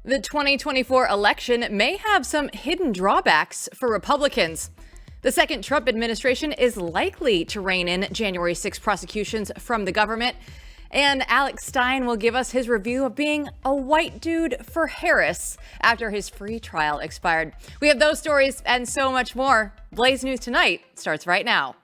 The 2024 election may have some hidden drawbacks for Republicans. The second Trump administration is likely to rein in January 6 prosecutions from the government. And Alex Stein will give us his review of being a white dude for Harris after his free trial expired. We have those stories and so much more. Blaze News Tonight starts right now.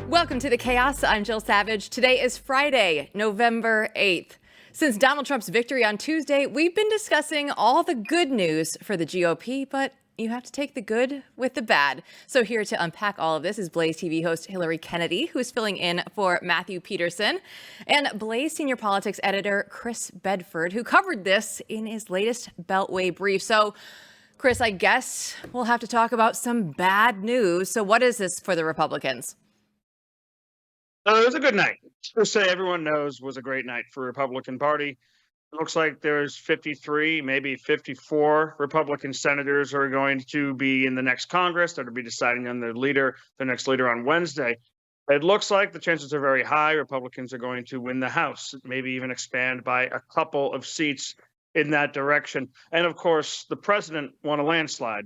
Welcome to the Chaos. I'm Jill Savage. Today is Friday, November 8th. Since Donald Trump's victory on Tuesday, we've been discussing all the good news for the GOP, but you have to take the good with the bad. So here to unpack all of this is BlazeTV host Hilary Kennedy, who's filling in for Matthew Peterson, and Blaze senior politics editor Chris Bedford, who covered this in his latest Beltway brief. So, Chris, I guess we'll have to talk about some bad news. So what is this for the Republicans? It was a good night. To say everyone knows was a great night for the Republican Party. It looks like there's 53, maybe 54 Republican senators who are going to be in the next Congress that will be deciding on their next leader on Wednesday. It looks like the chances are very high. Republicans are going to win the House, maybe even expand by a couple of seats in that direction. And of course, the president won a landslide.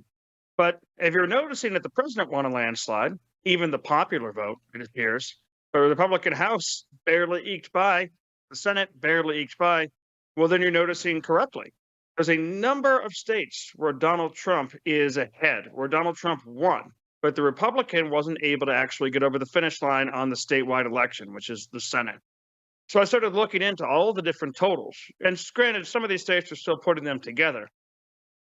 But if you're noticing that the president won a landslide, even the popular vote, it appears, the Republican House barely eked by, the Senate barely eked by, well, then you're noticing correctly. There's a number of states where Donald Trump is ahead, where Donald Trump won, but the Republican wasn't able to actually get over the finish line on the statewide election, which is the Senate. So I started looking into all the different totals. And granted, some of these states are still putting them together.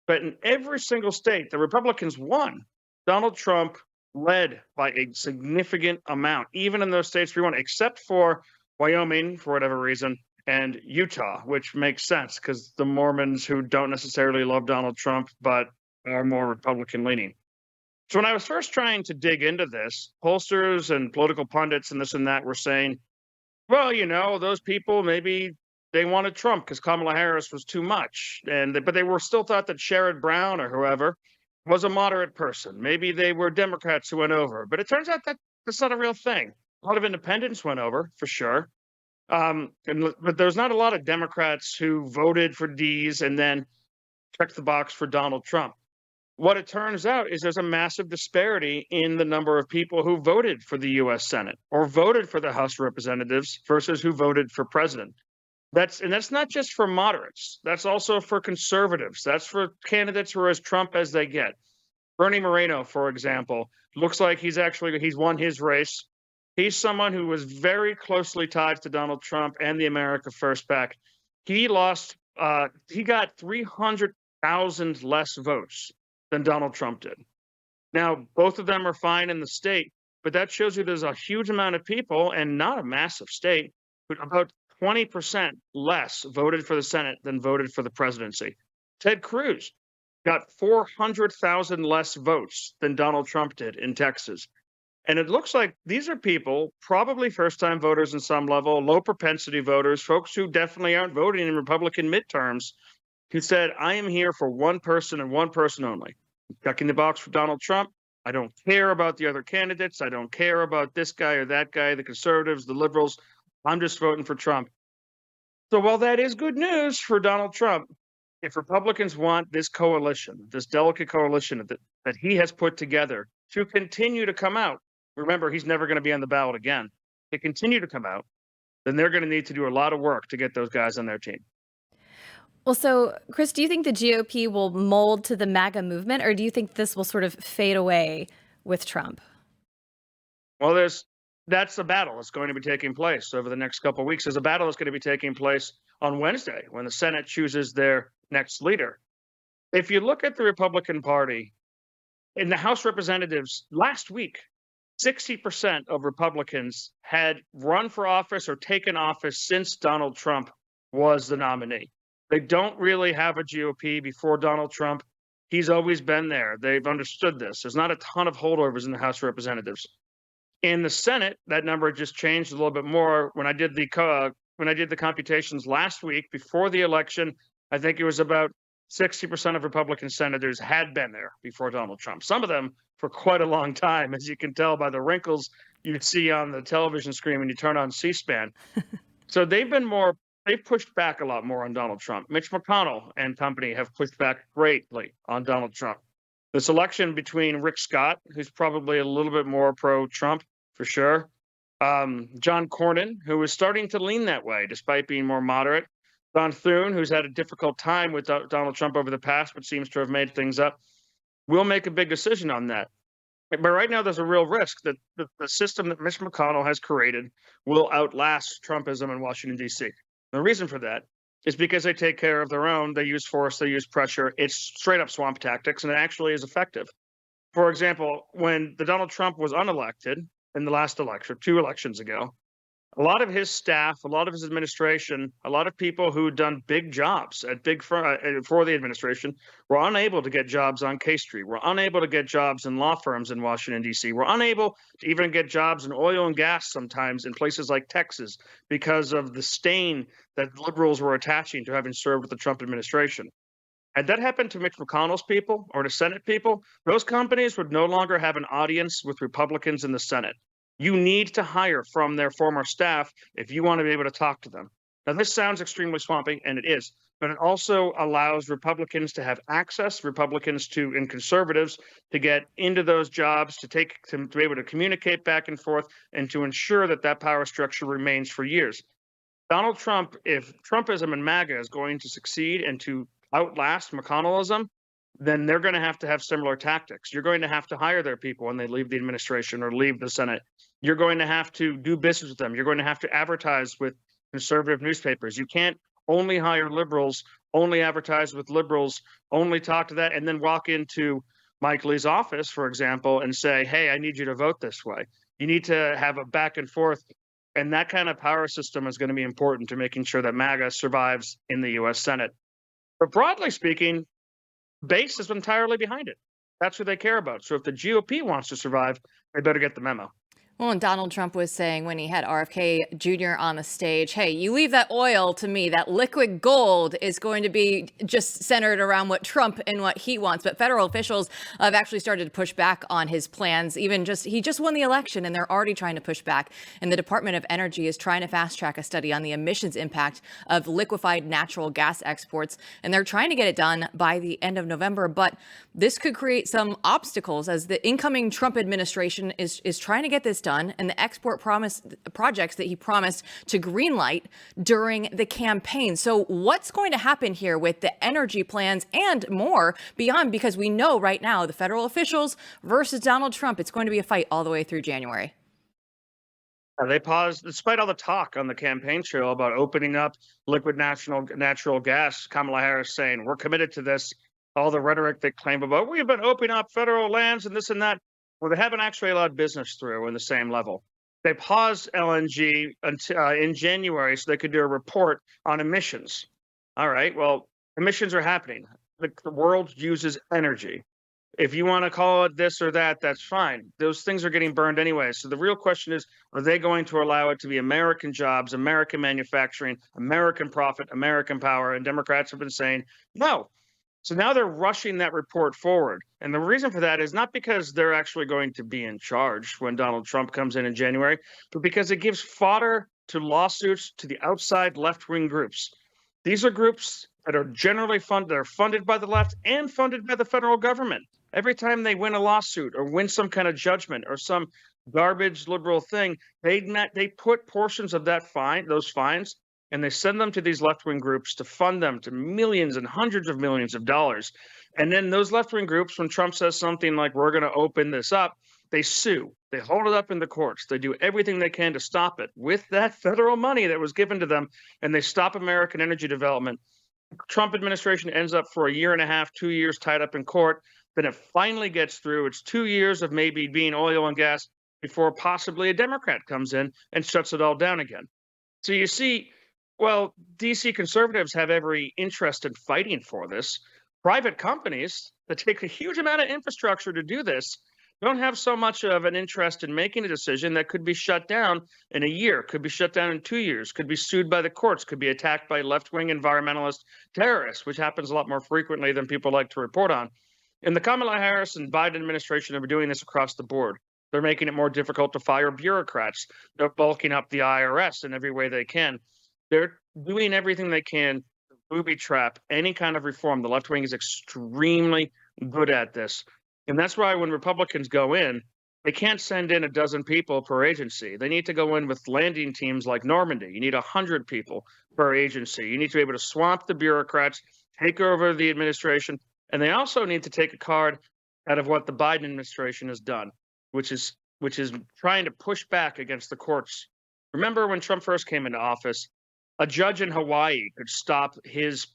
But in every single state, the Republicans won. Donald Trump led by a significant amount, even in those states we won, except for Wyoming, for whatever reason, and Utah, which makes sense because the Mormons who don't necessarily love Donald Trump, but are more Republican leaning. So when I was first trying to dig into this, pollsters and political pundits and this and that were saying, well, those people, maybe they wanted Trump because Kamala Harris was too much. But they were still thought that Sherrod Brown or whoever was a moderate person. Maybe they were Democrats who went over, but it turns out that that's not a real thing. A lot of independents went over, for sure. But there's not a lot of Democrats who voted for D's and then checked the box for Donald Trump. What it turns out is there's a massive disparity in the number of people who voted for the U.S. Senate or voted for the House of Representatives versus who voted for president. That's not just for moderates. That's also for conservatives. That's for candidates who are as Trump as they get. Bernie Moreno, for example, looks like he's won his race. He's someone who was very closely tied to Donald Trump and the America First PAC. He got 300,000 less votes than Donald Trump did. Now, both of them are fine in the state, but that shows you there's a huge amount of people, and not a massive state, but about 20% less voted for the Senate than voted for the presidency. Ted Cruz got 400,000 less votes than Donald Trump did in Texas. And it looks like these are people, probably first-time voters in some level, low-propensity voters, folks who definitely aren't voting in Republican midterms, who said, I am here for one person and one person only. I'm checking the box for Donald Trump. I don't care about the other candidates. I don't care about this guy or that guy, the conservatives, the liberals. I'm just voting for Trump. So while that is good news for Donald Trump, if Republicans want this coalition, this delicate coalition that he has put together to continue to come out, remember, he's never going to be on the ballot again, to continue to come out, then they're going to need to do a lot of work to get those guys on their team. Well, so, Chris, do you think the GOP will mold to the MAGA movement, or do you think this will sort of fade away with Trump? Well, that's a battle that's going to be taking place over the next couple of weeks. There's a battle that's going to be taking place on Wednesday when the Senate chooses their next leader. If you look at the Republican Party in the House of Representatives last week, 60% of Republicans had run for office or taken office since Donald Trump was the nominee. They don't really have a GOP before Donald Trump. He's always been there. They've understood this. There's not a ton of holdovers in the House of Representatives. In the Senate, that number just changed a little bit more. When I did the computations last week before the election, I think it was about 60% of Republican senators had been there before Donald Trump. Some of them for quite a long time, as you can tell by the wrinkles you see on the television screen when you turn on C-SPAN. So they've pushed back a lot more on Donald Trump. Mitch McConnell and company have pushed back greatly on Donald Trump. This election between Rick Scott, who's probably a little bit more pro-Trump for sure, John Cornyn, who is starting to lean that way despite being more moderate, Don Thune, who's had a difficult time with Donald Trump over the past but seems to have made things up, will make a big decision on that. But right now, there's a real risk that the system that Mitch McConnell has created will outlast Trumpism in Washington, D.C. The reason for that is because they take care of their own. They use force, they use pressure. It's straight up swamp tactics, and it actually is effective. For example, when the Donald Trump was unelected in the last election, 2 elections ago, a lot of his staff, a lot of his administration, a lot of people who had done big jobs at for the administration were unable to get jobs on K Street, were unable to get jobs in law firms in Washington, D.C., were unable to even get jobs in oil and gas sometimes in places like Texas because of the stain that liberals were attaching to having served with the Trump administration. Had that happened to Mitch McConnell's people or to Senate people, those companies would no longer have an audience with Republicans in the Senate. You need to hire from their former staff if you want to be able to talk to them. Now, this sounds extremely swampy, and it is, but it also allows Republicans to have access, and conservatives to get into those jobs, to be able to communicate back and forth, and to ensure that that power structure remains for years. Donald Trump, if Trumpism and MAGA is going to succeed and to outlast McConnellism, then they're going to have similar tactics. You're going to have to hire their people when they leave the administration or leave the Senate. You're going to have to do business with them. You're going to have to advertise with conservative newspapers. You can't only hire liberals, only advertise with liberals, only talk to that, and then walk into Mike Lee's office, for example, and say, hey, I need you to vote this way. You need to have a back and forth. And that kind of power system is going to be important to making sure that MAGA survives in the U.S. Senate. But broadly speaking, base is entirely behind it. That's what they care about. So if the GOP wants to survive, they better get the memo. Well, and Donald Trump was saying when he had RFK Jr. on the stage, hey, you leave that oil to me, that liquid gold is going to be just centered around what Trump and what he wants. But federal officials have actually started to push back on his plans. He just won the election and they're already trying to push back. And the Department of Energy is trying to fast track a study on the emissions impact of liquefied natural gas exports. And they're trying to get it done by the end of November. But this could create some obstacles as the incoming Trump administration is trying to get this done, and the export projects that he promised to greenlight during the campaign. So what's going to happen here with the energy plans and more beyond? Because we know right now the federal officials versus Donald Trump, it's going to be a fight all the way through January. They paused, despite all the talk on the campaign trail about opening up liquid natural gas. Kamala Harris saying, we're committed to this. All the rhetoric they claim about, we've been opening up federal lands and this and that. Well, they haven't actually allowed business through in the same level. They paused LNG until, in January so they could do a report on emissions. All right, well, emissions are happening. The world uses energy. If you want to call it this or that, that's fine. Those things are getting burned anyway. So the real question is, are they going to allow it to be American jobs, American manufacturing, American profit, American power? And Democrats have been saying, no. So now they're rushing that report forward. And the reason for that is not because they're actually going to be in charge when Donald Trump comes in January, but because it gives fodder to lawsuits to the outside left-wing groups. These are groups that are generally funded, they're funded by the left and funded by the federal government. Every time they win a lawsuit or win some kind of judgment or some garbage liberal thing, they put portions of those fines, and they send them to these left-wing groups to fund them to millions and hundreds of millions of dollars. And then those left-wing groups, when Trump says something like, we're going to open this up, they sue. They hold it up in the courts. They do everything they can to stop it with that federal money that was given to them, and they stop American energy development. Trump administration ends up for a year and a half, 2 years tied up in court. Then it finally gets through. It's 2 years of maybe being oil and gas before possibly a Democrat comes in and shuts it all down again. So you see, well, DC conservatives have every interest in fighting for this. private companies that take a huge amount of infrastructure to do this don't have so much of an interest in making a decision that could be shut down in a year, could be shut down in 2 years, could be sued by the courts, could be attacked by left-wing environmentalist terrorists, which happens a lot more frequently than people like to report on. And the Kamala Harris and Biden administration are doing this across the board. They're making it more difficult to fire bureaucrats. They're bulking up the IRS in every way they can. They're doing everything they can to booby trap any kind of reform. The left wing is extremely good at this. And that's why when Republicans go in, they can't send in a dozen people per agency. They need to go in with landing teams like Normandy. You need 100 people per agency. You need to be able to swamp the bureaucrats, take over the administration, and they also need to take a card out of what the Biden administration has done, which is trying to push back against the courts. Remember when Trump first came into office, a judge in Hawaii could stop his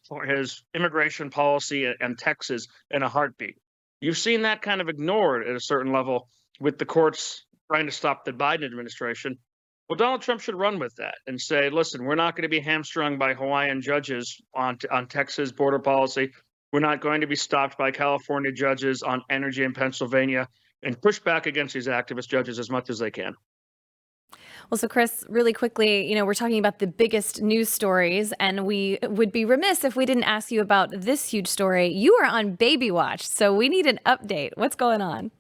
immigration policy in Texas in a heartbeat. You've seen that kind of ignored at a certain level with the courts trying to stop the Biden administration. Well, Donald Trump should run with that and say, listen, we're not going to be hamstrung by Hawaiian judges on Texas border policy. We're not going to be stopped by California judges on energy in Pennsylvania, and push back against these activist judges as much as they can. Well, so Chris, really quickly, we're talking about the biggest news stories, and we would be remiss if we didn't ask you about this huge story. You are on baby watch, so we need an update. What's going on?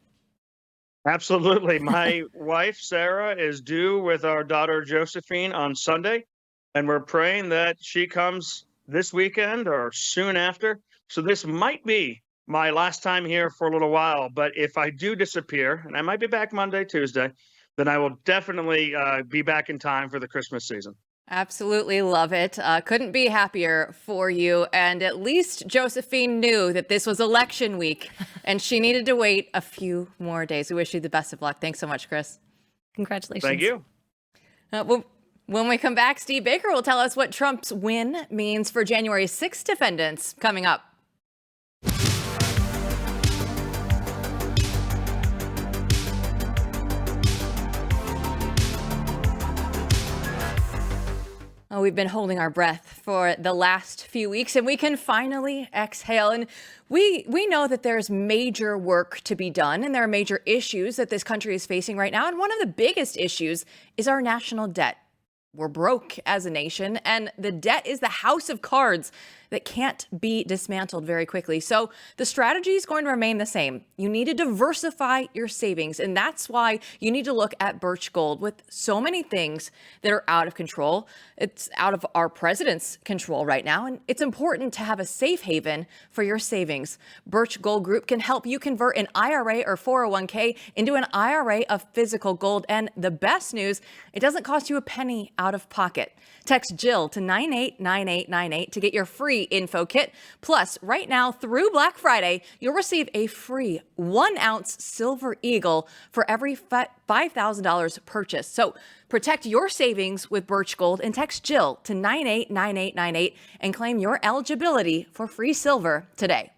Absolutely. My wife, Sarah, is due with our daughter, Josephine, on Sunday, and we're praying that she comes this weekend or soon after. So this might be my last time here for a little while, but if I do disappear, and I might be back Monday, Tuesday, then I will definitely be back in time for the Christmas season. Absolutely love it. Couldn't be happier for you. And at least Josephine knew that this was election week and she needed to wait a few more days. We wish you the best of luck. Thanks so much, Chris. Congratulations. Thank you. When we come back, Steve Baker will tell us what Trump's win means for January 6th defendants coming up. Oh, we've been holding our breath for the last few weeks, and we can finally exhale. And we know that there's major work to be done, and there are major issues that this country is facing right now. And one of the biggest issues is our national debt. We're broke as a nation, and the debt is the house of cards that can't be dismantled very quickly. So the strategy is going to remain the same. You need to diversify your savings, and that's why you need to look at Birch Gold. With so many things that are out of control, it's out of our president's control right now, and it's important to have a safe haven for your savings. Birch Gold Group can help you convert an IRA or 401k into an IRA of physical gold. And the best news, it doesn't cost you a penny out of pocket. Text Jill to 989898 to get your free info kit. Plus, right now through Black Friday, you'll receive a free 1-ounce silver eagle for every $5,000 purchase. So protect your savings with Birch Gold and text Jill to 989898 and claim your eligibility for free silver today.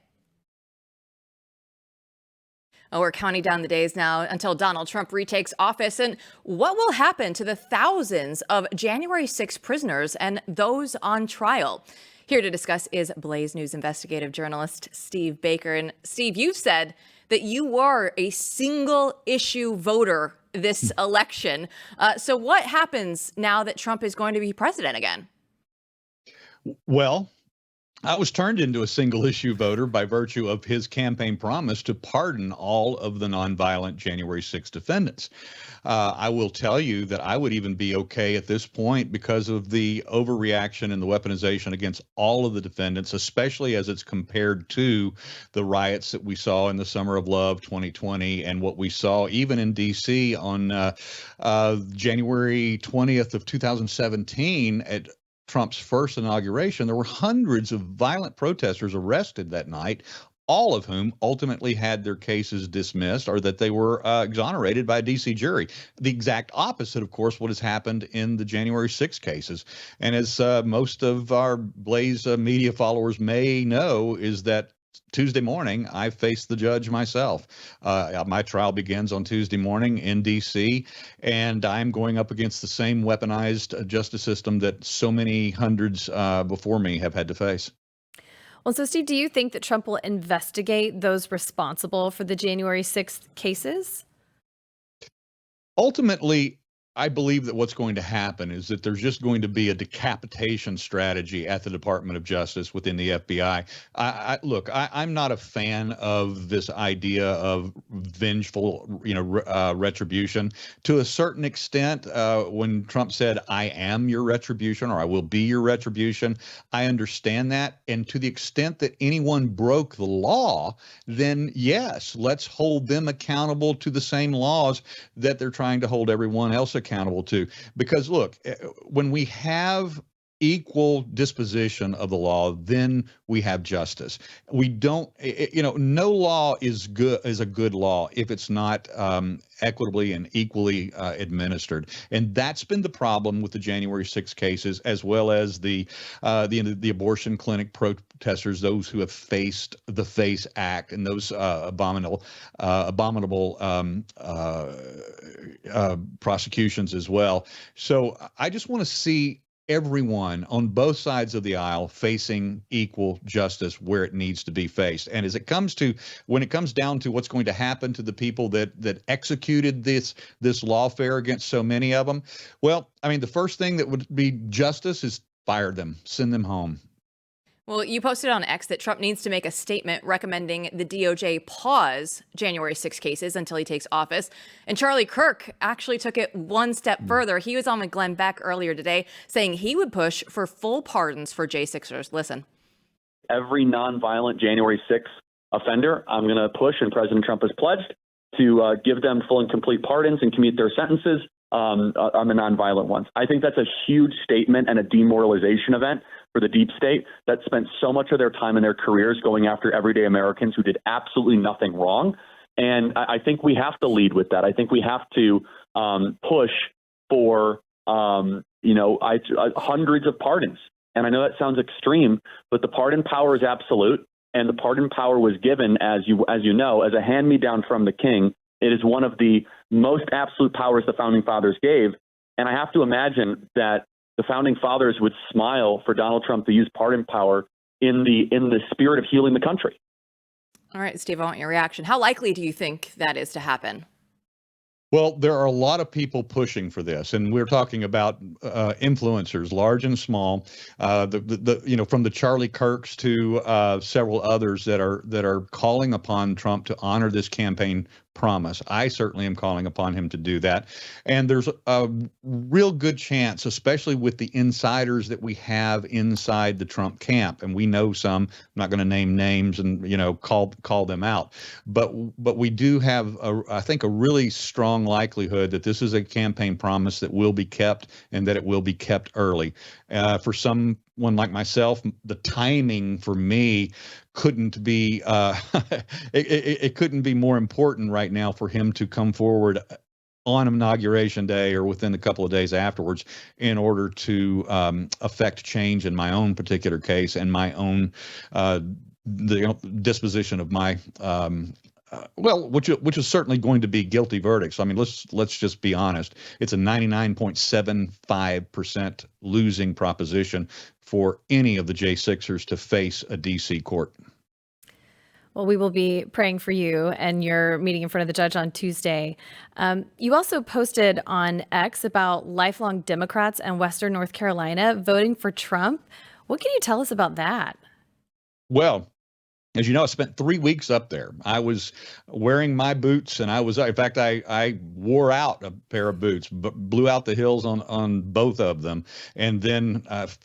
Oh, we're counting down the days now until Donald Trump retakes office. And what will happen to the thousands of January 6 prisoners and those on trial? Here to discuss is Blaze News investigative journalist Steve Baker. And Steve, you've said that you were a single issue voter this election. So what happens now that Trump is going to be president again? Well, I was turned into a single issue voter by virtue of his campaign promise to pardon all of the nonviolent January 6 defendants. I will tell you that I would even be okay at this point because of the overreaction and the weaponization against all of the defendants, especially as it's compared to the riots that we saw in the Summer of Love 2020 and what we saw even in D.C. on January 20th of 2017 at Trump's first inauguration. There were hundreds of violent protesters arrested that night, all of whom ultimately had their cases dismissed or that they were exonerated by a D.C. jury. The exact opposite, of course, what has happened in the January 6 cases. And as most of our Blaze media followers may know, is that Tuesday morning, I faced the judge myself. My trial begins on Tuesday morning in D.C., and I'm going up against the same weaponized justice system that so many hundreds before me have had to face. Well, so Steve, do you think that Trump will investigate those responsible for the January 6th cases? Ultimately, I believe that what's going to happen is that there's just going to be a decapitation strategy at the Department of Justice within the FBI. Look, I'm not a fan of this idea of vengeful, retribution. To a certain extent, when Trump said, "I am your retribution," or "I will be your retribution," I understand that. And to the extent that anyone broke the law, then yes, let's hold them accountable to the same laws that they're trying to hold everyone else accountable to. Because look, when we have equal disposition of the law, then we have justice. We don't, no law is a good law if it's not equitably and equally administered. And that's been the problem with the January 6 cases, as well as the abortion clinic protesters, those who have faced the FACE Act and those abominable prosecutions as well. So I just want to see everyone on both sides of the aisle facing equal justice where it needs to be faced. And when it comes down to what's going to happen to the people that executed this lawfare against so many of them, well, I mean, the first thing that would be justice is fire them, send them home. Well, you posted on X that Trump needs to make a statement recommending the DOJ pause January 6 cases until he takes office. And Charlie Kirk actually took it one step further. He was on with Glenn Beck earlier today saying he would push for full pardons for J6ers. Listen. Every nonviolent January 6 offender, I'm going to push, and President Trump has pledged to give them full and complete pardons and commute their sentences on the nonviolent ones. I think that's a huge statement and a demoralization event for the deep state that spent so much of their time in their careers going after everyday Americans who did absolutely nothing wrong. And I think we have to lead with that. I think we have to push for, hundreds of pardons. And I know that sounds extreme, but the pardon power is absolute. And the pardon power was given, as you know, as a hand-me-down from the king. It is one of the most absolute powers the founding fathers gave. And I have to imagine that the founding fathers would smile for Donald Trump to use pardon power in the spirit of healing the country. All right, Steve, I want your reaction. How likely do you think that is to happen? Well, there are a lot of people pushing for this, and we're talking about influencers, large and small. From the Charlie Kirks to several others that are calling upon Trump to honor this campaign promise. I certainly am calling upon him to do that. And there's a real good chance, especially with the insiders that we have inside the Trump camp, and we know some, I'm not going to name names and, call them out. But we do have, I think, a really strong likelihood that this is a campaign promise that will be kept and that it will be kept early. For someone like myself, the timing for me couldn't be it couldn't be more important right now for him to come forward on Inauguration Day or within a couple of days afterwards in order to affect change in my own particular case and my own the disposition of my which is certainly going to be guilty verdicts. I mean, let's just be honest. It's a 99.75% losing proposition for any of the J6ers to face a D.C. court. Well, we will be praying for you and your meeting in front of the judge on Tuesday. You also posted on X about lifelong Democrats in Western North Carolina voting for Trump. What can you tell us about that? Well, as you know, I spent 3 weeks up there. I was wearing my boots, and I wore out a pair of boots, blew out the heels on both of them. And then,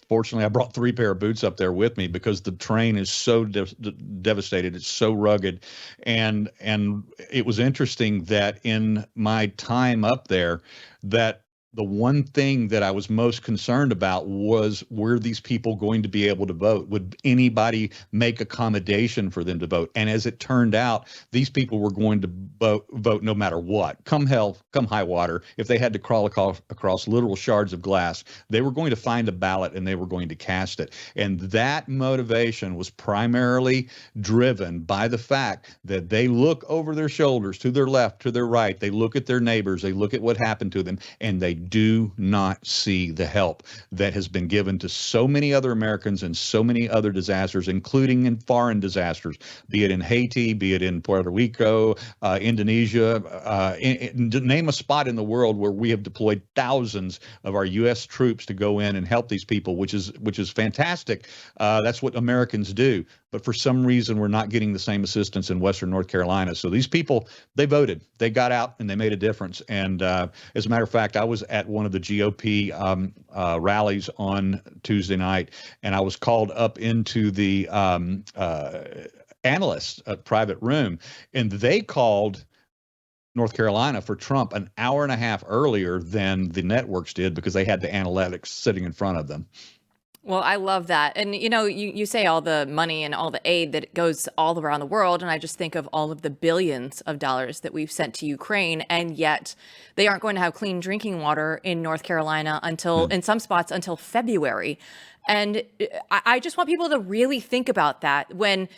fortunately, I brought 3 pair of boots up there with me because the terrain is so devastated. It's so rugged. And it was interesting that in my time up there, that the one thing that I was most concerned about was, were these people going to be able to vote? Would anybody make accommodation for them to vote? And as it turned out, these people were going to vote no matter what. Come hell, come high water. If they had to crawl across literal shards of glass, they were going to find a ballot and they were going to cast it. And that motivation was primarily driven by the fact that they look over their shoulders, to their left, to their right. They look at their neighbors. They look at what happened to them, and they do not see the help that has been given to so many other Americans in so many other disasters, including in foreign disasters, be it in Haiti, be it in Puerto Rico, Indonesia, name a spot in the world where we have deployed thousands of our U.S. troops to go in and help these people, which is fantastic. That's what Americans do. But for some reason, we're not getting the same assistance in Western North Carolina. So these people, they voted, they got out, and they made a difference. And as a matter of fact, I was at one of the GOP rallies on Tuesday night, and I was called up into the analysts' private room, and they called North Carolina for Trump an hour and a half earlier than the networks did because they had the analytics sitting in front of them. Well, I love that. And, you say all the money and all the aid that goes all around the world. And I just think of all of the billions of dollars that we've sent to Ukraine. And yet they aren't going to have clean drinking water in North Carolina until, in some spots, until February. And I just want people to really think about that when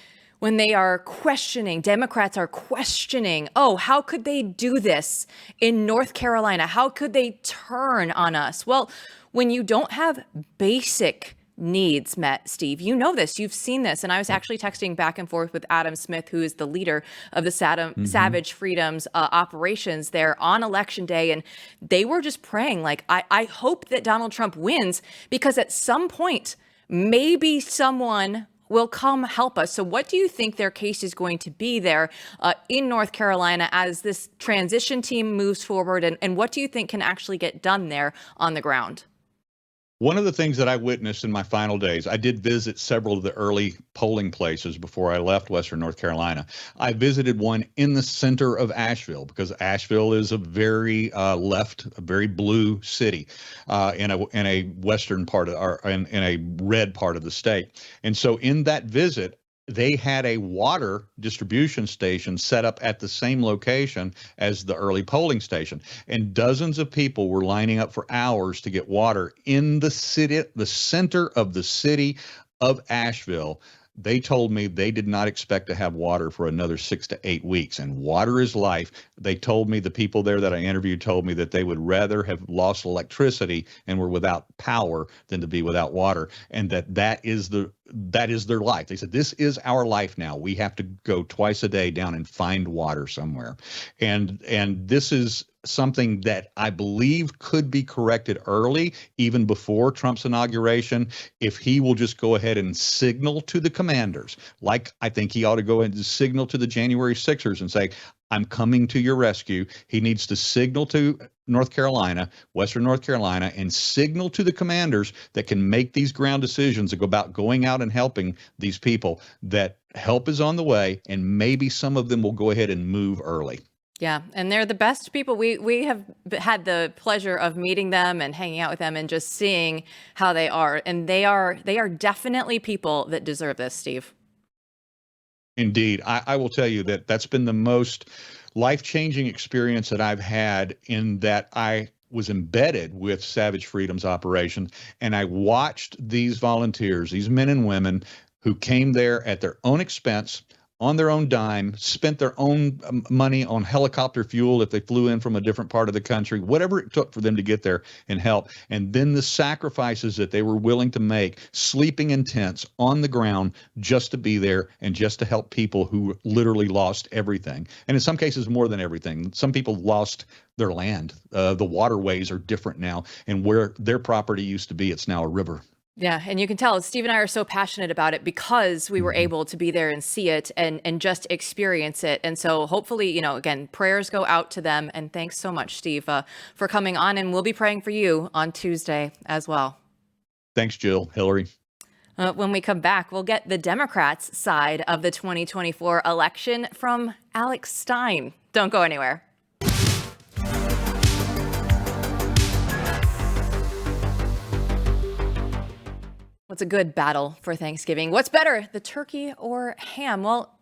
they are questioning, Democrats are questioning, oh, how could they do this in North Carolina? How could they turn on us? Well, when you don't have basic needs met, Steve, you know this, you've seen this. And I was actually texting back and forth with Adam Smith, who is the leader of the Savage Freedoms operations there on Election Day. And they were just praying, like, I hope that Donald Trump wins, because at some point, maybe someone will come help us. So what do you think their case is going to be there in North Carolina as this transition team moves forward? And what do you think can actually get done there on the ground? One of the things that I witnessed in my final days, I did visit several of the early polling places before I left Western North Carolina. I visited one in the center of Asheville because Asheville is a very left, a very blue city in a western part of in a red part of the state. And so in that visit, they had a water distribution station set up at the same location as the early polling station. And dozens of people were lining up for hours to get water in the city, the center of the city of Asheville. They told me they did not expect to have water for another 6 to 8 weeks, and water is life. They told me, the people there that I interviewed told me that they would rather have lost electricity and were without power than to be without water, and that is their life. They said, this is our life now. We have to go twice a day down and find water somewhere. And this is something that I believe could be corrected early, even before Trump's inauguration, if he will just go ahead and signal to the commanders, like I think he ought to go ahead and signal to the January 6ers and say, I'm coming to your rescue. He needs to signal to North Carolina, Western North Carolina, and signal to the commanders that can make these ground decisions about going out and helping these people, that help is on the way, and maybe some of them will go ahead and move early. Yeah, and they're the best people. We have had the pleasure of meeting them and hanging out with them and just seeing how they are. And they are definitely people that deserve this, Steve. Indeed. I will tell you that that's been the most life-changing experience that I've had, in that I was embedded with Savage Freedoms operations, and I watched these volunteers, these men and women who came there at their own expense, on their own dime, spent their own money on helicopter fuel if they flew in from a different part of the country, whatever it took for them to get there and help. And then the sacrifices that they were willing to make, sleeping in tents on the ground just to be there and just to help people who literally lost everything. And in some cases, more than everything. Some people lost their land. The waterways are different now, and where their property used to be, it's now a river. Yeah, and you can tell Steve and I are so passionate about it because we were able to be there and see it and just experience it. And so hopefully, again, prayers go out to them. And thanks so much, Steve, for coming on. And we'll be praying for you on Tuesday as well. Thanks, Jill. Hilary. When we come back, we'll get the Democrats' side of the 2024 election from Alex Stein. Don't go anywhere. What's a good battle for Thanksgiving? What's better, the turkey or ham? Well,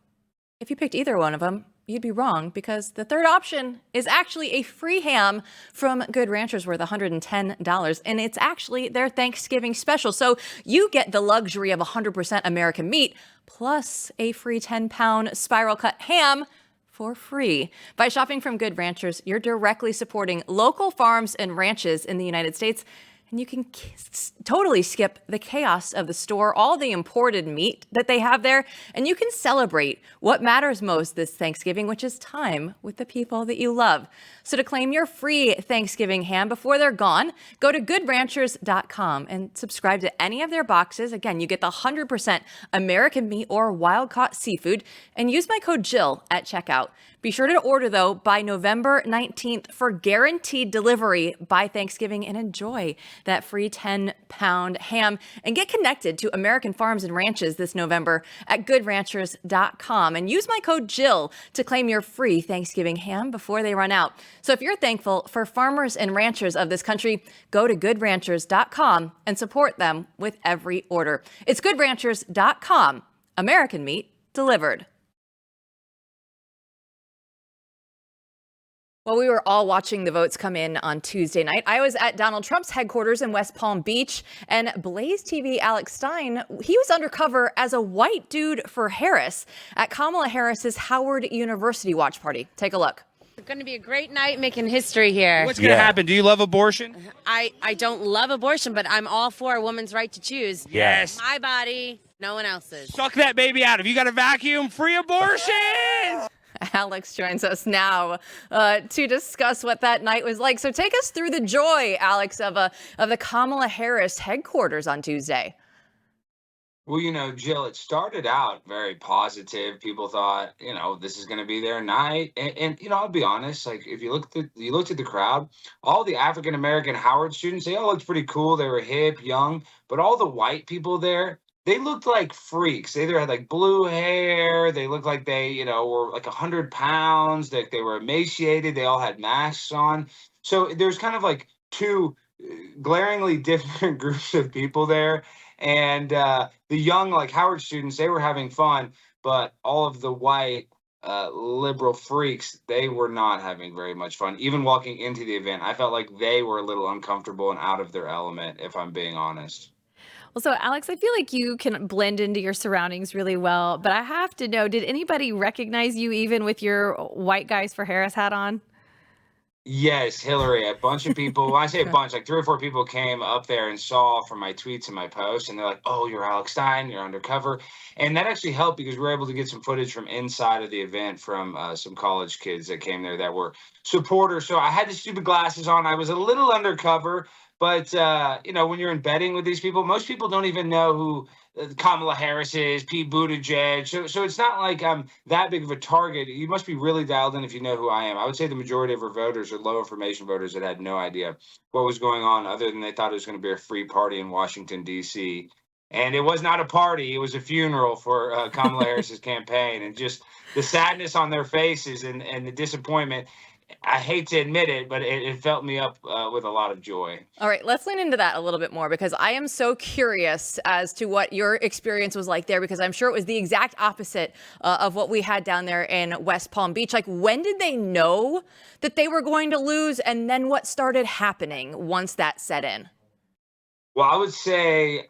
if you picked either one of them, you'd be wrong, because the third option is actually a free ham from Good Ranchers worth $110. And it's actually their Thanksgiving special. So you get the luxury of 100% American meat plus a free 10-pound spiral cut ham for free. By shopping from Good Ranchers, you're directly supporting local farms and ranches in the United States. And you can totally skip the chaos of the store, all the imported meat that they have there, and you can celebrate what matters most this Thanksgiving, which is time with the people that you love. So to claim your free Thanksgiving ham before they're gone, go to goodranchers.com and subscribe to any of their boxes. Again, you get the 100% American meat or wild-caught seafood, and use my code Jill at checkout. Be sure to order, though, by November 19th for guaranteed delivery by Thanksgiving, and enjoy that free 10-pound ham and get connected to American farms and ranches this November at goodranchers.com, and use my code Jill to claim your free Thanksgiving ham before they run out. So if you're thankful for farmers and ranchers of this country, go to goodranchers.com and support them with every order. It's goodranchers.com. American meat delivered. Well, we were all watching the votes come in on Tuesday night. I was at Donald Trump's headquarters in West Palm Beach, and BlazeTV Alex Stein, he was undercover as a white dude for Harris at Kamala Harris's Howard University watch party. Take a look. It's going to be a great night making history here. What's going to happen? Do you love abortion? I don't love abortion, but I'm all for a woman's right to choose. Yes. My body, no one else's. Suck that baby out. If you got a vacuum, free abortion! Alex joins us now to discuss what that night was like. So take us through the joy, Alex, of the Kamala Harris headquarters on Tuesday. Well, Jill, it started out very positive. People thought, this is going to be their night. And I'll be honest, like if you looked at the crowd, all the African-American Howard students, they all looked pretty cool. They were hip, young, but all the white people there, they looked like freaks. They either had like blue hair. They looked like they, were like 100 pounds. They were emaciated. They all had masks on. So there's kind of like two glaringly different groups of people there. And the young, like Howard students, they were having fun. But all of the white liberal freaks, they were not having very much fun. Even walking into the event, I felt like they were a little uncomfortable and out of their element, if I'm being honest. Well, so Alex, I feel like you can blend into your surroundings really well, but I have to know, did anybody recognize you even with your white guys for Harris hat on? Yes, Hillary, a bunch of people, when I say a bunch, like 3 or 4 people came up there and saw from my tweets and my posts, and they're like, oh, you're Alex Stein, you're undercover. And that actually helped because we were able to get some footage from inside of the event from some college kids that came there that were supporters. So I had the stupid glasses on. I was a little undercover. But, when you're embedding with these people, most people don't even know who Kamala Harris is, Pete Buttigieg. So it's not like I'm that big of a target. You must be really dialed in if you know who I am. I would say the majority of our voters are low information voters that had no idea what was going on other than they thought it was going to be a free party in Washington, D.C. And it was not a party. It was a funeral for Kamala Harris's campaign. And just the sadness on their faces and the disappointment. I hate to admit it, but it felt me up with a lot of joy. All right, let's lean into that a little bit more, because I am so curious as to what your experience was like there, because I'm sure it was the exact opposite of what we had down there in West Palm Beach. Like, when did they know that they were going to lose, and then what started happening once that set in? Well, I would say,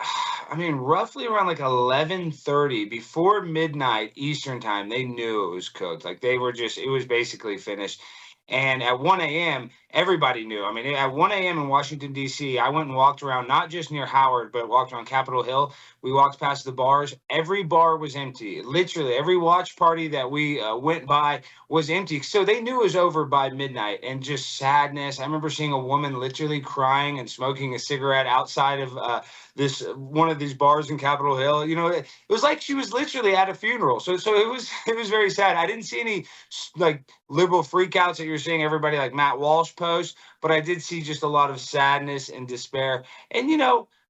roughly around like 11:30, before midnight Eastern time, they knew it was cooked. Like it was basically finished. And at 1 a.m., everybody knew. At 1 a.m. in Washington, D.C., I went and walked around, not just near Howard, but walked around Capitol Hill. We walked past the bars. Every bar was empty. Literally, every watch party that we went by was empty. So they knew it was over by midnight, and just sadness. I remember seeing a woman literally crying and smoking a cigarette outside of one of these bars in Capitol Hill. It was like she was literally at a funeral. So it was very sad. I didn't see any like liberal freakouts that you're seeing everybody like Matt Walsh post, but I did see just a lot of sadness and despair. And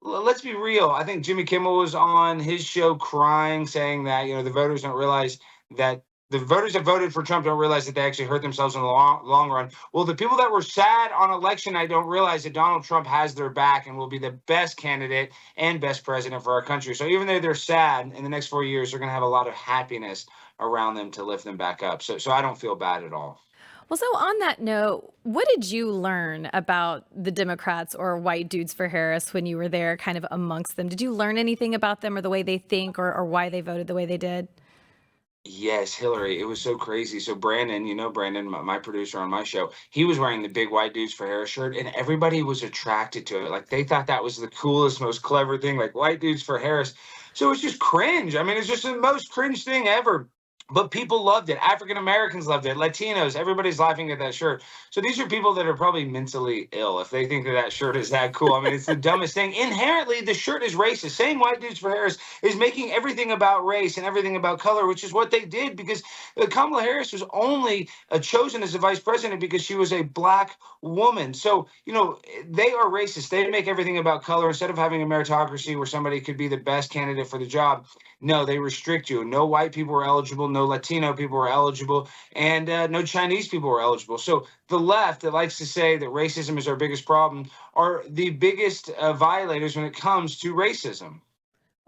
let's be real. I think Jimmy Kimmel was on his show crying, saying that the voters don't realize that. The voters that voted for Trump don't realize that they actually hurt themselves in the long run. Well, the people that were sad on election night don't realize that Donald Trump has their back and will be the best candidate and best president for our country. So even though they're sad, in the next 4 years, they're going to have a lot of happiness around them to lift them back up. So I don't feel bad at all. Well, so on that note, what did you learn about the Democrats or white dudes for Harris when you were there kind of amongst them? Did you learn anything about them or the way they think or why they voted the way they did? Yes, Hillary. It was so crazy. So Brandon, Brandon, my producer on my show, he was wearing the big white dudes for Harris shirt, and everybody was attracted to it. Like they thought that was the coolest, most clever thing, like white dudes for Harris. So it's just cringe. I mean, it's just the most cringe thing ever. But people loved it. African Americans loved it. Latinos, everybody's laughing at that shirt. So these are people that are probably mentally ill if they think that that shirt is that cool. I mean, it's the dumbest thing. Inherently, the shirt is racist. Saying white dudes for Harris is making everything about race and everything about color, which is what they did because Kamala Harris was only chosen as a vice president because she was a black woman. So, they are racist. They make everything about color instead of having a meritocracy where somebody could be the best candidate for the job. No, they restrict you. No white people were eligible. No Latino people were eligible. And no Chinese people were eligible. So the left that likes to say that racism is our biggest problem are the biggest violators when it comes to racism.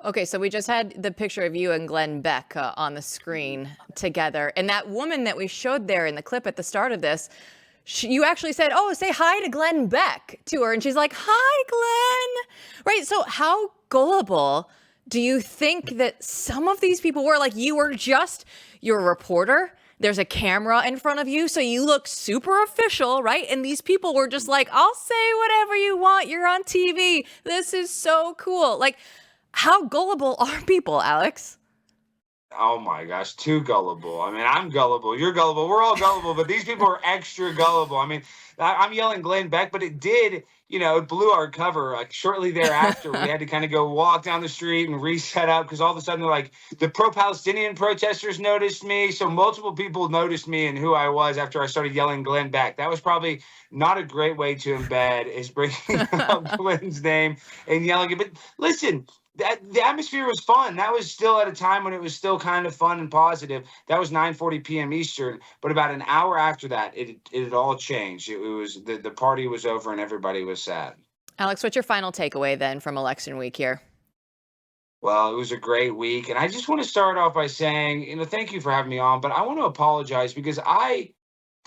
Okay, so we just had the picture of you and Glenn Beck on the screen together. And that woman that we showed there in the clip at the start of this, you actually said, oh, say hi to Glenn Beck to her. And she's like, hi, Glenn. Right. So how gullible do you think that some of these people were? Like, you're a reporter. There's a camera in front of you, so you look super official, right? And these people were just like, I'll say whatever you want. You're on TV. This is so cool. Like, how gullible are people, Alex? Oh my gosh, too gullible. I mean, I'm gullible. You're gullible. We're all gullible, but these people are extra gullible. I mean, I'm yelling Glenn Beck, but it did, it blew our cover. Like shortly thereafter, we had to kind of go walk down the street and reset up because all of a sudden, like the pro-Palestinian protesters noticed me. So multiple people noticed me and who I was after I started yelling Glenn Beck. That was probably not a great way to embed is bringing up Glenn's name and yelling it. But listen, the atmosphere was fun. That was still at a time when it was still kind of fun and positive. That was 9:40 p.m. Eastern. But about an hour after that, it had all changed. It was the party was over and everybody was sad. Alex, what's your final takeaway then from election week here? Well, it was a great week. And I just want to start off by saying, thank you for having me on. But I want to apologize because I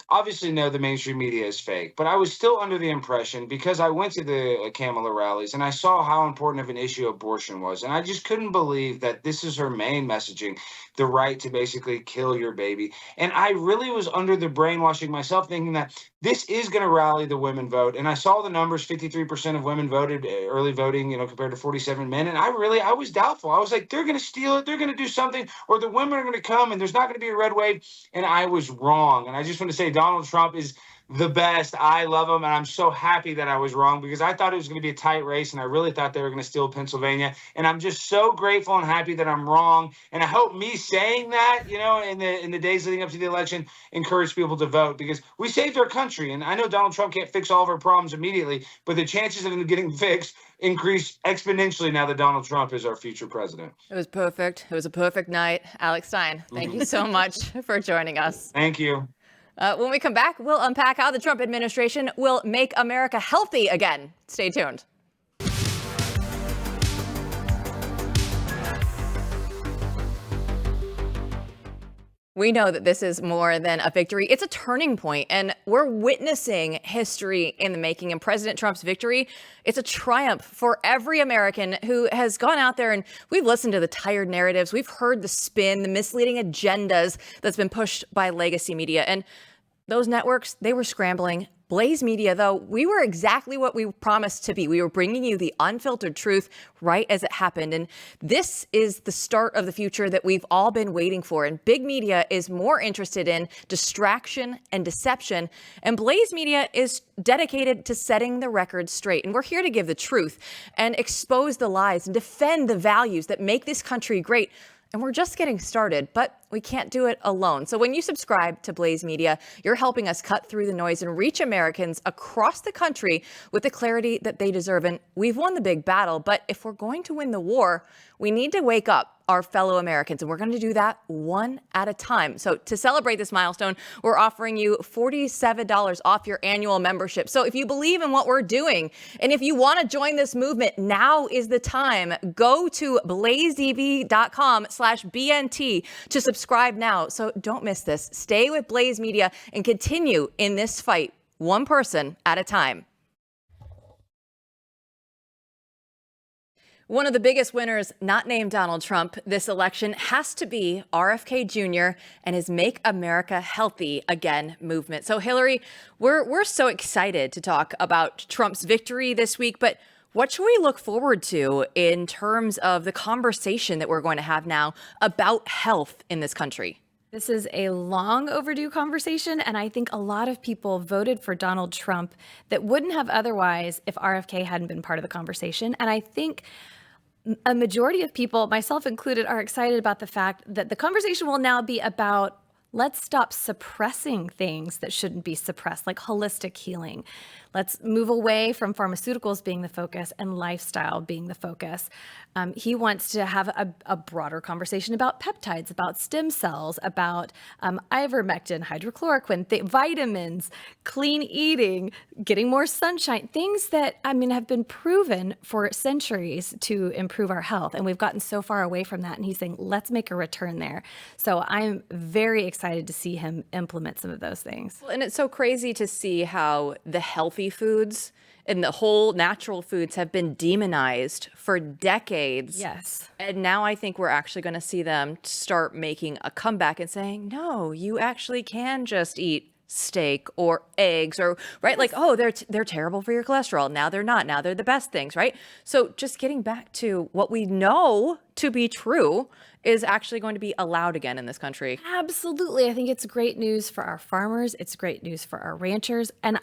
obviously know the mainstream media is fake, but I was still under the impression because I went to the Kamala rallies and I saw how important of an issue abortion was. And I just couldn't believe that this is her main messaging, the right to basically kill your baby. And I really was under the brainwashing myself thinking that this is going to rally the women vote. And I saw the numbers, 53% of women voted early voting, compared to 47 men. And I was doubtful. I was like, they're going to steal it. They're going to do something, or the women are going to come and there's not going to be a red wave. And I was wrong. And I just want to say Donald Trump is the best. I love him. And I'm so happy that I was wrong because I thought it was going to be a tight race. And I really thought they were going to steal Pennsylvania. And I'm just so grateful and happy that I'm wrong. And I hope me saying that, in the days leading up to the election, encourage people to vote because we saved our country. And I know Donald Trump can't fix all of our problems immediately, but the chances of them getting fixed increase exponentially now that Donald Trump is our future president. It was perfect. It was a perfect night. Alex Stein, thank you so much for joining us. Thank you. When we come back, we'll unpack how the Trump administration will make America healthy again. Stay tuned. We know that this is more than a victory. It's a turning point, and we're witnessing history in the making. And President Trump's victory, it's a triumph for every American who has gone out there, and we've listened to the tired narratives. We've heard the spin, the misleading agendas that's been pushed by legacy media. And those networks, they were scrambling. Blaze Media, though, we were exactly what we promised to be. We were bringing you the unfiltered truth right as it happened. And this is the start of the future that we've all been waiting for. And big media is more interested in distraction and deception. And Blaze Media is dedicated to setting the record straight. And we're here to give the truth and expose the lies and defend the values that make this country great. And we're just getting started, but we can't do it alone. So when you subscribe to Blaze Media, you're helping us cut through the noise and reach Americans across the country with the clarity that they deserve. And we've won the big battle, but if we're going to win the war, we need to wake up our fellow Americans, and we're going to do that one at a time. So to celebrate this milestone, we're offering you $47 off your annual membership. So if you believe in what we're doing, and if you want to join this movement, now is the time. Go to blazetv.com/BNT to subscribe now. So don't miss this. Stay with Blaze Media and continue in this fight, one person at a time. One of the biggest winners, not named Donald Trump, this election has to be RFK Jr. and his Make America Healthy Again movement. So, Hilary, we're so excited to talk about Trump's victory this week, but what should we look forward to in terms of the conversation that we're going to have now about health in this country? This is a long overdue conversation, and I think a lot of people voted for Donald Trump that wouldn't have otherwise if RFK hadn't been part of the conversation. And I think a majority of people, myself included, are excited about the fact that the conversation will now be about let's stop suppressing things that shouldn't be suppressed, like holistic healing. Let's move away from pharmaceuticals being the focus and lifestyle being the focus. He wants to have a broader conversation about peptides, about stem cells, about ivermectin, hydrochloroquine, vitamins, clean eating, getting more sunshine, things that, have been proven for centuries to improve our health. And we've gotten so far away from that. And he's saying, let's make a return there. So I'm very excited to see him implement some of those things. And it's so crazy to see how the healthy foods and the whole natural foods have been demonized for decades. Yes. And now I think we're actually going to see them start making a comeback and saying, no, you actually can just eat steak or eggs or right. Like, oh, they're terrible for your cholesterol. Now they're not. Now they're the best things. Right. So just getting back to what we know to be true is actually going to be allowed again in this country. Absolutely. I think it's great news for our farmers. It's great news for our ranchers. And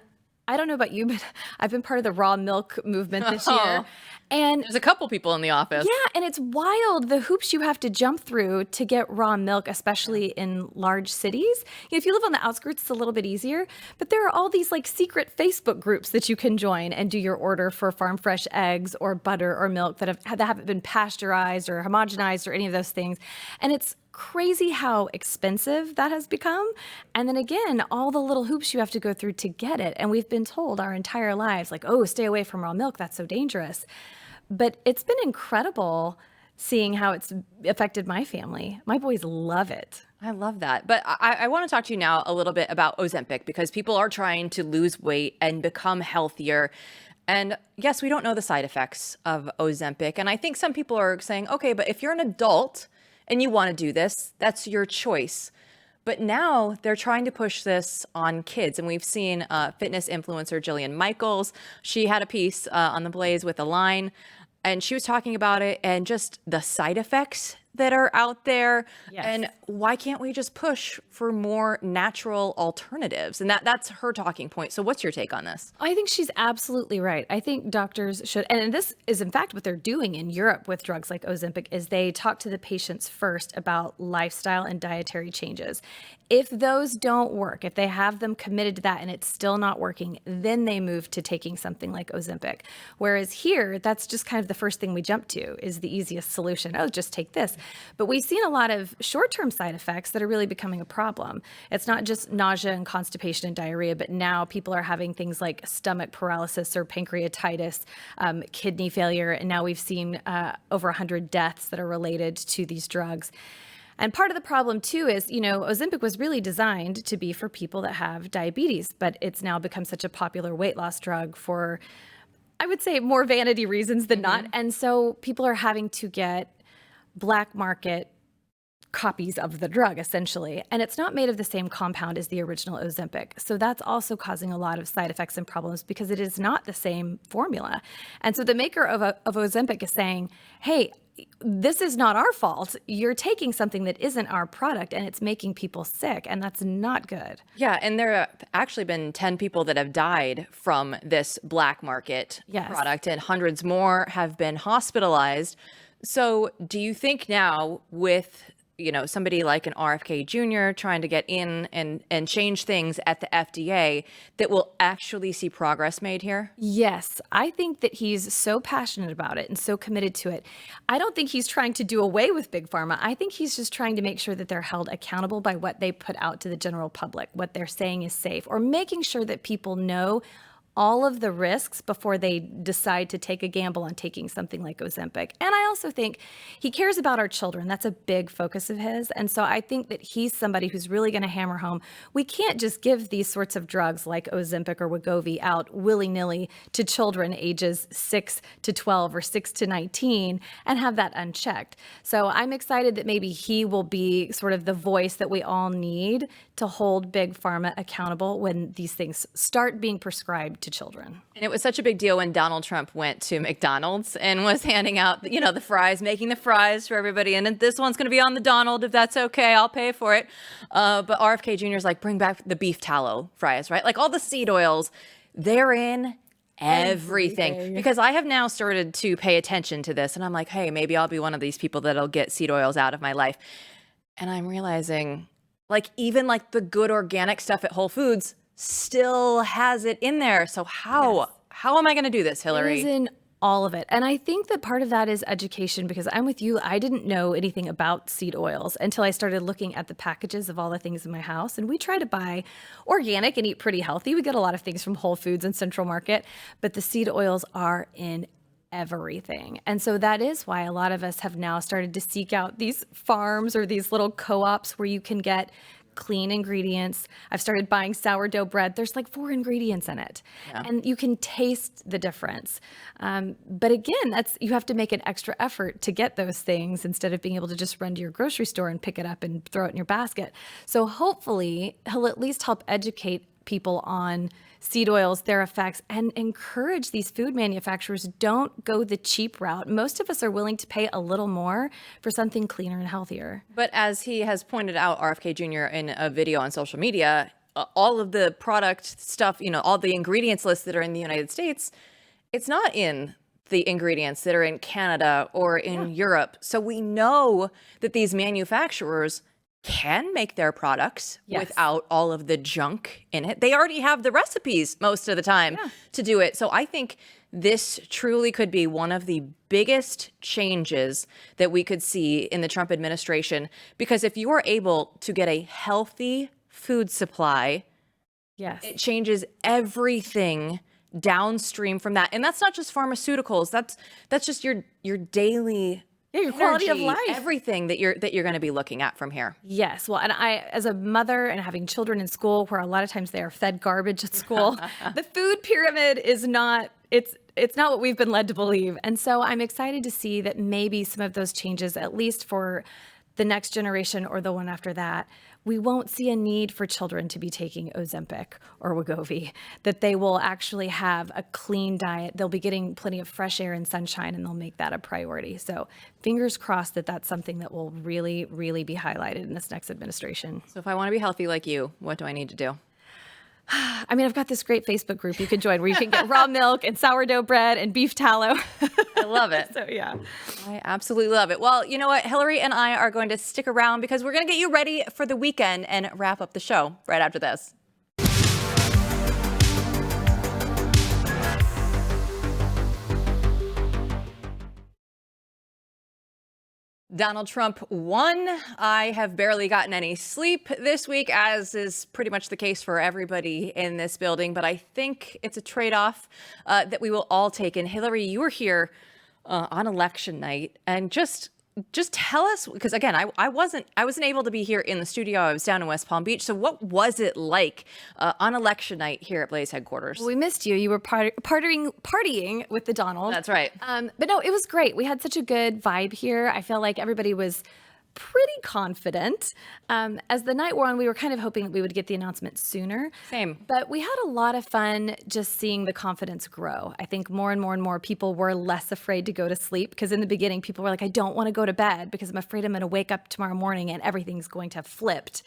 I don't know about you, but I've been part of the raw milk movement this year. And there's a couple people in the office. Yeah, and it's wild the hoops you have to jump through to get raw milk, especially in large cities. If you live on the outskirts, it's a little bit easier. But there are all these like secret Facebook groups that you can join and do your order for farm fresh eggs or butter or milk that haven't been pasteurized or homogenized or any of those things. And it's crazy how expensive that has become. And then again, all the little hoops you have to go through to get it. And we've been told our entire lives, like, oh, stay away from raw milk. That's so dangerous. But it's been incredible seeing how it's affected my family. My boys love it. I love that. But I want to talk to you now a little bit about Ozempic because people are trying to lose weight and become healthier. And yes, we don't know the side effects of Ozempic. And I think some people are saying, okay, but if you're an adult and you want to do this, that's your choice. But now they're trying to push this on kids. And we've seen fitness influencer Jillian Michael. She had a piece on the Blaze with a line, and she was talking about it and just the side effects that are out there. Yes. And why can't we just push for more natural alternatives? And that's her talking point. So what's your take on this? I think she's absolutely right. I think doctors should, and this is in fact what they're doing in Europe with drugs like Ozempic, is they talk to the patients first about lifestyle and dietary changes. If those don't work, if they have them committed to that and it's still not working, then they move to taking something like Ozempic. Whereas here, that's just kind of the first thing we jump to is the easiest solution. Oh, just take this. But we've seen a lot of short-term side effects that are really becoming a problem. It's not just nausea and constipation and diarrhea, but now people are having things like stomach paralysis or pancreatitis, kidney failure. And now we've seen over 100 deaths that are related to these drugs. And part of the problem, too, is, Ozempic was really designed to be for people that have diabetes, but it's now become such a popular weight loss drug for, I would say, more vanity reasons than not. And so people are having to get black market copies of the drug, essentially. And it's not made of the same compound as the original Ozempic. So that's also causing a lot of side effects and problems because it is not the same formula. And so the maker of Ozempic is saying, hey, this is not our fault. You're taking something that isn't our product and it's making people sick, and that's not good. Yeah, and there have actually been 10 people that have died from this black market product, and hundreds more have been hospitalized. So do you think now with, somebody like an RFK Jr. trying to get in and change things at the FDA that we'll actually see progress made here? Yes, I think that he's so passionate about it and so committed to it. I don't think he's trying to do away with Big Pharma. I think he's just trying to make sure that they're held accountable by what they put out to the general public, what they're saying is safe, or making sure that people know all of the risks before they decide to take a gamble on taking something like Ozempic. And I also think he cares about our children. That's a big focus of his. And so I think that he's somebody who's really going to hammer home, we can't just give these sorts of drugs like Ozempic or Wegovy out willy-nilly to children ages 6 to 12 or 6 to 19 and have that unchecked. So I'm excited that maybe he will be sort of the voice that we all need to hold Big Pharma accountable when these things start being prescribed to children. And it was such a big deal when Donald Trump went to McDonald's and was handing out, the fries, making the fries for everybody. And this one's going to be on the Donald, if that's okay, I'll pay for it. But RFK Jr. is like, bring back the beef tallow fries, right? Like all the seed oils, they're in everything. Because I have now started to pay attention to this. And I'm like, hey, maybe I'll be one of these people that'll get seed oils out of my life. And I'm realizing, like, even like the good organic stuff at Whole Foods still has it in there. So how am I going to do this, Hilary? It is in all of it. And I think that part of that is education, because I'm with you. I didn't know anything about seed oils until I started looking at the packages of all the things in my house. And we try to buy organic and eat pretty healthy. We get a lot of things from Whole Foods and Central Market, but the seed oils are in everything. And so that is why a lot of us have now started to seek out these farms or these little co-ops where you can get clean ingredients. I've started buying sourdough bread. There's like 4 ingredients in it, and you can taste the difference. But again, you have to make an extra effort to get those things instead of being able to just run to your grocery store and pick it up and throw it in your basket. So hopefully he'll at least help educate people on seed oils, their effects, and encourage these food manufacturers, don't go the cheap route. Most of us are willing to pay a little more for something cleaner and healthier. But as he has pointed out, RFK Jr. in a video on social media, all of the product stuff, all the ingredients lists that are in the United States, it's not in the ingredients that are in Canada or in Europe. So we know that these manufacturers can make their products without all of the junk in it. They already have the recipes most of the time to do it. So I think this truly could be one of the biggest changes that we could see in the Trump administration, because if you are able to get a healthy food supply, it changes everything downstream from that. And that's not just pharmaceuticals. That's just your daily your quality of life, everything that you're going to be looking at from here. Yes. Well, and I, as a mother and having children in school where a lot of times they are fed garbage at school, the food pyramid is not, it's not what we've been led to believe. And so I'm excited to see that maybe some of those changes, at least for the next generation or the one after that, we won't see a need for children to be taking Ozempic or Wegovy, that they will actually have a clean diet. They'll be getting plenty of fresh air and sunshine, and they'll make that a priority. So fingers crossed that that's something that will really, really be highlighted in this next administration. So if I want to be healthy like you, what do I need to do? I mean, I've got this great Facebook group you can join where you can get raw milk and sourdough bread and beef tallow. I love it. So, yeah. I absolutely love it. Well, you know what? Hilary and I are going to stick around because we're going to get you ready for the weekend and wrap up the show right after this. Donald Trump won. I have barely gotten any sleep this week, as is pretty much the case for everybody in this building. But I think it's a trade-off that we will all take. And Hilary, you were here on election night, and just tell us, because again, I wasn't able to be here in the studio. I was down in West Palm Beach. So what was it like on election night here at Blaze headquarters? Well, we missed you. You were partying with the Donald. That's right. But no, it was great. We had such a good vibe here. I felt like everybody was pretty confident. As the night wore on, we were kind of hoping that we would get the announcement sooner. Same. But we had a lot of fun just seeing the confidence grow. I think more and more and more people were less afraid to go to sleep, because in the beginning, people were like, I don't want to go to bed because I'm afraid I'm going to wake up tomorrow morning and everything's going to have flipped.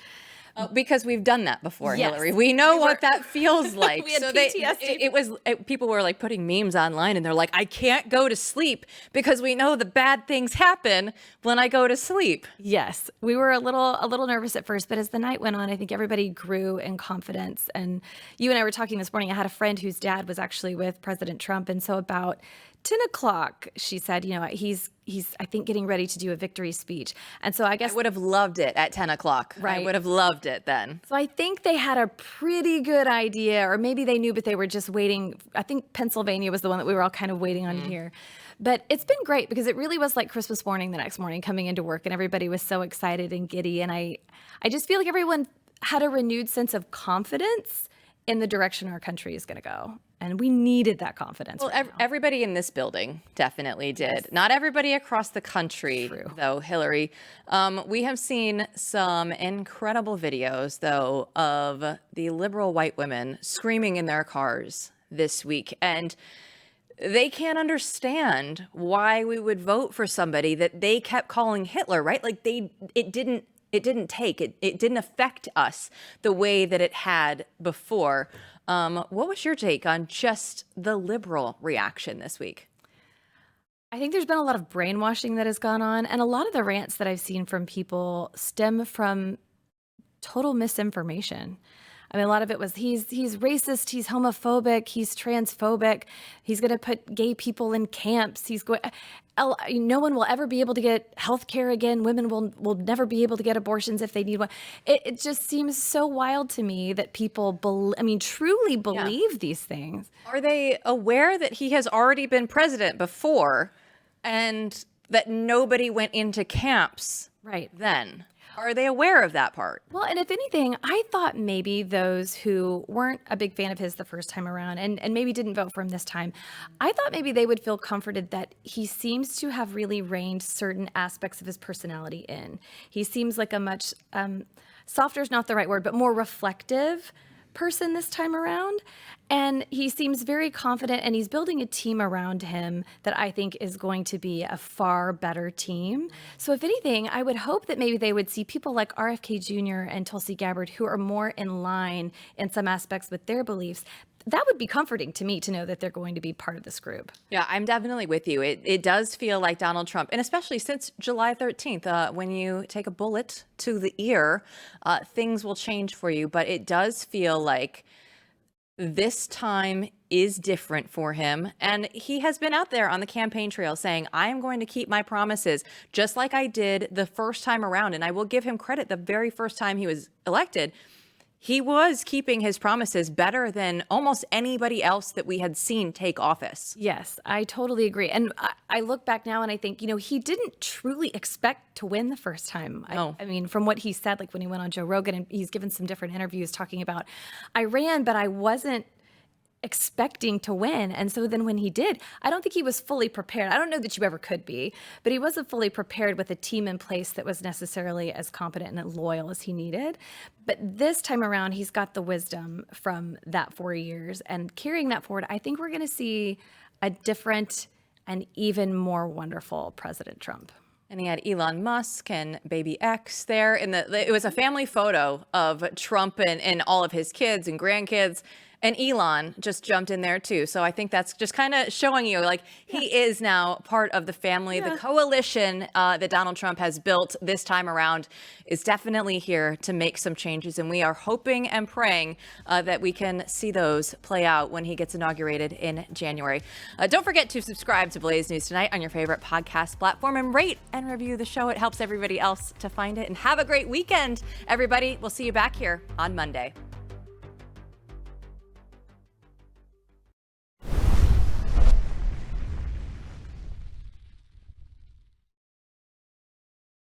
Because we've done that before, Yes. Hilary. We know what that feels like. We had so PTSD. People were like putting memes online, and they're like, I can't go to sleep because we know the bad things happen when I go to sleep. Yes, we were a little nervous at first, but as the night went on, I think everybody grew in confidence. And you and I were talking this morning. I had a friend whose dad was actually with President Trump, and so about 10 o'clock, she said, he's I think getting ready to do a victory speech. And so I guess I would have loved it at 10 o'clock. Right. I would have loved it then. So I think they had a pretty good idea, or maybe they knew, but they were just waiting. I think Pennsylvania was the one that we were all kind of waiting on here. But it's been great because it really was like Christmas morning the next morning coming into work, and everybody was so excited and giddy. And I just feel like everyone had a renewed sense of confidence in the direction our country is going to go. And we needed that confidence. Well, everybody in this building definitely did. Yes. Not everybody across the country, though, Hilary. We have seen some incredible videos, though, of the liberal white women screaming in their cars this week. And they can't understand why we would vote for somebody that they kept calling Hitler, right? Like it didn't affect us the way that it had before. What was your take on just the liberal reaction this week? I think there's been a lot of brainwashing that has gone on, and a lot of the rants that I've seen from people stem from total misinformation. I mean, a lot of it was he's racist, he's homophobic, he's transphobic, he's going to put gay people in camps, no one will ever be able to get health care again. Women will never be able to get abortions if they need one. It just seems so wild to me that people truly believe these things. Are they aware that he has already been president before and that nobody went into camps then? Are they aware of that part? Well, and if anything, I thought maybe those who weren't a big fan of his the first time around and maybe didn't vote for him this time, I thought maybe they would feel comforted that he seems to have really reined certain aspects of his personality in. He seems like a much, softer is not the right word, but more reflective person this time around. And he seems very confident, and he's building a team around him that I think is going to be a far better team. So if anything, I would hope that maybe they would see people like RFK Jr. and Tulsi Gabbard who are more in line in some aspects with their beliefs. That would be comforting to me to know that they're going to be part of this group. Yeah, I'm definitely with you. It does feel like Donald Trump, and especially since July 13th, when you take a bullet to the ear, things will change for you. But it does feel like this time is different for him. And he has been out there on the campaign trail saying, I am going to keep my promises just like I did the first time around. And I will give him credit. The very first time he was elected, he was keeping his promises better than almost anybody else that we had seen take office. Yes, I totally agree. And I look back now and I think, he didn't truly expect to win the first time. I mean, from what he said, like when he went on Joe Rogan, and he's given some different interviews talking about, I ran, but I wasn't expecting to win. And so then when he did, I don't think he was fully prepared. I don't know that you ever could be, but he wasn't fully prepared with a team in place that was necessarily as competent and loyal as he needed. But this time around, he's got the wisdom from that 4 years, and carrying that forward, I think we're going to see a different and even more wonderful President Trump. And he had Elon Musk and baby X there. It was a family photo of Trump and all of his kids and grandkids. And Elon just jumped in there too. So I think that's just kind of showing you, like, he is now part of the family. The coalition that Donald Trump has built this time around is definitely here to make some changes. And we are hoping and praying that we can see those play out when he gets inaugurated in January. Don't forget to subscribe to Blaze News Tonight on your favorite podcast platform and rate and review the show. It helps everybody else to find it. And have a great weekend, everybody. We'll see you back here on Monday.